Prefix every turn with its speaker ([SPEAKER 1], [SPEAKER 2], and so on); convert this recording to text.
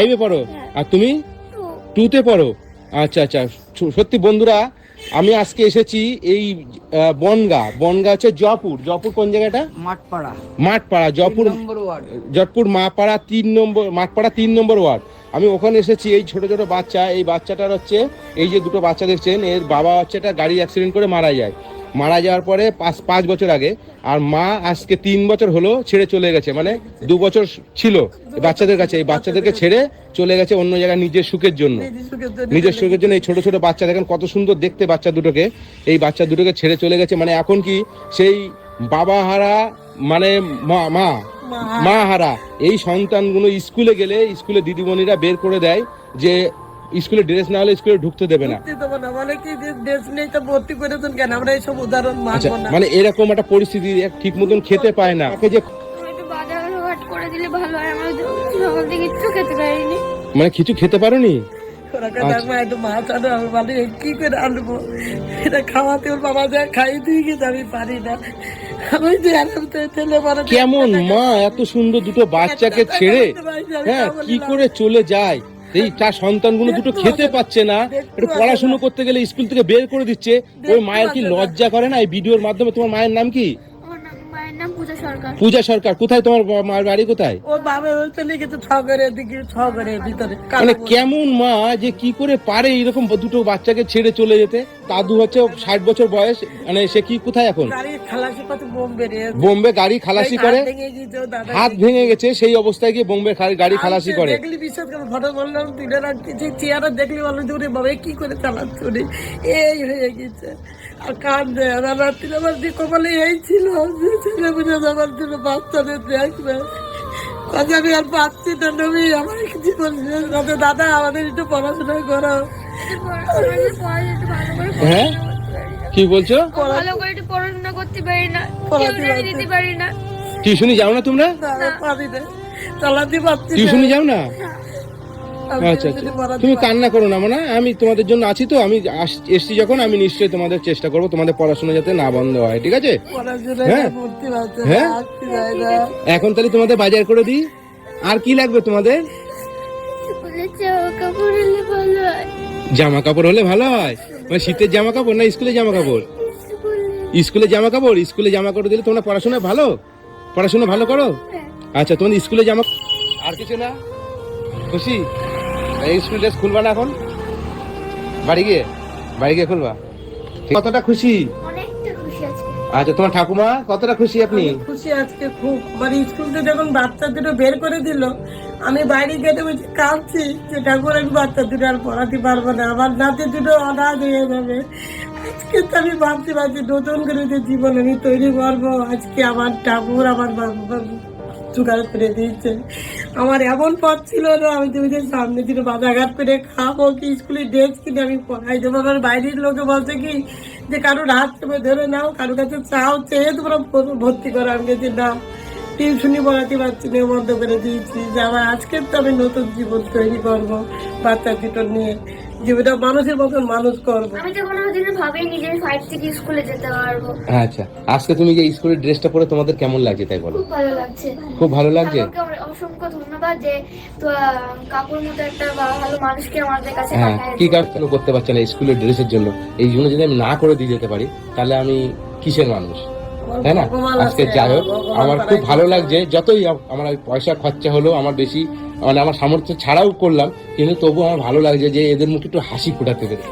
[SPEAKER 1] ফাইভে পড়ো? আর তুমি টুতে পড়ো? আচ্ছা আচ্ছা। সত্যি বন্ধুরা, আমি আজকে এসেছি এই বনগা হচ্ছে জয়পুর কোন জায়গাটা? মাঠপাড়া জয়পুর মাঠপাড়া 3 নম্বর ওয়ার্ড। আমি ওখানে এসেছি। এই ছোট ছোট বাচ্চা, এই বাচ্চাটার হচ্ছে, এই যে দুটো বাচ্চা দেখছেন, এর বাবা হচ্ছে একটা গাড়ি অ্যাক্সিডেন্ট করে মারা যাওয়ার পরে 5 বছর আগে, আর মা আজকে 3 বছর হলো ছেড়ে চলে গেছে, মানে 2 বছর ছিল বাচ্চাদের কাছে। এই বাচ্চাদেরকে ছেড়ে চলে গেছে অন্য জায়গায় নিজের সুখের জন্য। এই ছোট ছোট বাচ্চা দেখেন কত সুন্দর দেখতে বাচ্চা দুটোকে। এই বাচ্চা দুটোকে ছেড়ে চলে গেছে, মানে এখন কি সেই বাবা হারা, মানে মা হারা এই সন্তানগুলো স্কুলে গেলে স্কুলে দিদিমণিরা বের করে দেয় যে স্কুলে ড্রেস না হলে স্কুলে ঢুকতে দেবে না। মানে এরকম একটা পরিস্থিতি, ঠিক মতন খেতে পায় না। মানে কিছু খেতে পারোনি? কেমন মা এত সুন্দর দুটো বাচ্চাকে ছেড়ে কি করে চলে যায়? এই তার সন্তানগুলো দুটো খেতে পাচ্ছে না, একটু পড়াশুনো করতে গেলে স্কুল থেকে বের করে দিচ্ছে। ওই মায়ের কি লজ্জা করে না? এই ভিডিওর মাধ্যমে। তোমার মায়ের নাম কি? পূজা সরকার। কোথায় তোমার মায়ের বাড়ি? কোথায়? মানে কেমন মা যে কি করে পারে এরকম দুটো বাচ্চাকে ছেড়ে চলে যেতে? দাদু হচ্ছে 60 বছর বয়স, মানে সে কি কোথায় এখন? বোম্বে গাড়ি খালাসি করে, হাত ভেঙে গেছে, সেই অবস্থায় গিয়ে বোম্বে গাড়ি খালাসি করে।
[SPEAKER 2] কি করে চালাচ্ছে এই হয়ে গেছে। আর কাঁদে রাত্রি আমার কপালে এই ছিল যে ছেলে বুঝে যাবার জন্য বাচ্চাদের দেখবে। আমি আর পাচ্ছি না, নবী আমার জীবন শেষ। দাদা আমাদের একটু পড়াশোনা করো।
[SPEAKER 1] হ্যাঁ কি বলছো?
[SPEAKER 3] ভালো করে একটু পড়াশোনা করতে পারি না, দিতে পারি না।
[SPEAKER 1] টিউশনি যাও না তোমরা?
[SPEAKER 2] চালাতে পারছি।
[SPEAKER 1] টিউশনি যাও না? আচ্ছা আচ্ছা, তুমি কান্না করো না, মানে আমি তোমাদের জন্য আছি তো। আমি এসছি যখন, আমি নিশ্চয়ই তোমাদের চেষ্টা করবো তোমাদের পড়াশোনা যাতে না বন্ধ হয়, ঠিক আছে? হ্যাঁ, এখন তাহলে তোমাদের বাজার করে দিই। আর কি লাগবে তোমাদের? জামা কাপড় হলে ভালো হয়। মানে শীতের জামা কাপড় না স্কুলের জামা কাপড়? স্কুলের জামা কাপড়। স্কুলে জামা কাপড় দিলে তোমরা পড়াশোনা ভালো করো। আচ্ছা, তোমাদের স্কুলে জামা, আর কিছু না? খুশি? স্কুল ড্রেস খুলবা না এখন? বাড়ি গিয়ে খুলবা? কতটা খুশি? আচ্ছা, তোমার ঠাকুমা কতটা খুশি? আপনি
[SPEAKER 2] খুশি আজকে খুব। মানে স্কুল থেকে যখন বাচ্চা দুটো বের করে দিল, আমি বাইরে গেটে বসে কাঁদছি যে ঠাকুর আমি বাচ্চা দুটো আর পড়াতে পারবো না, আমার নাতি দুটো অনাথ হয়ে যাবে। আজকে তো আমি ভাবতে পারছি নতুন করে যে জীবন আমি তৈরি করবো। আজকে আমার ঠাকুর আমার বাবা জোগাড় করে দিয়েছে। আমার এমন পথ ছিল না, আমি তুমি যে সামনে দিনে বাজারঘাট করে খাবো কি স্কুলে ড্রেস কিনে আমি পড়াই দেবো। আমার বাইরের লোকে বলছে কি যে কারোর হাত চেপে ধরে নাও, কারোর কাছে চাও চেয়ে তোমরা ভর্তি করো। আমি গেছি না, টিউশনি পড়াতে পারছি না, বন্ধ করে দিয়েছি। যে আমার আজকের তো আমি নতুন জীবন তৈরি করবো বাচ্চা দুটো নিয়ে, জীবনটা মানুষের মতন মানুষ করবো।
[SPEAKER 3] আমি তো কোনোদিনও ভাবিনি যে 5 থেকে স্কুলে যেতে পারবো।
[SPEAKER 1] আচ্ছা, আজকে তুমি যে স্কুলের ড্রেসটা পরে তোমাদের কেমন লাগছে তাই বলো?
[SPEAKER 3] খুব ভালো লাগছে।
[SPEAKER 1] খুব ভালো লাগছে।
[SPEAKER 3] অসংখ্য ধন্যবাদ যে কাকুর মতো একটা ভালো মানুষকে আমাদের কাছে পাঠায়।
[SPEAKER 1] কি কাজ করতে পারছে না স্কুলের ড্রেসের জন্য, এই জন্য যদি আমি না করে দিয়ে যেতে পারি তাহলে আমি কিসের মানুষ, তাই না? আজকে যাই হোক, আমার খুব ভালো লাগছে। যতই আমার পয়সা খরচা হলো, আমার বেশি, মানে আমার সামর্থ্য ছাড়াও করলাম, কিন্তু তবু আমার ভালো লাগছে যে এদের মুখে একটু হাসি ফোটাতে পেরে।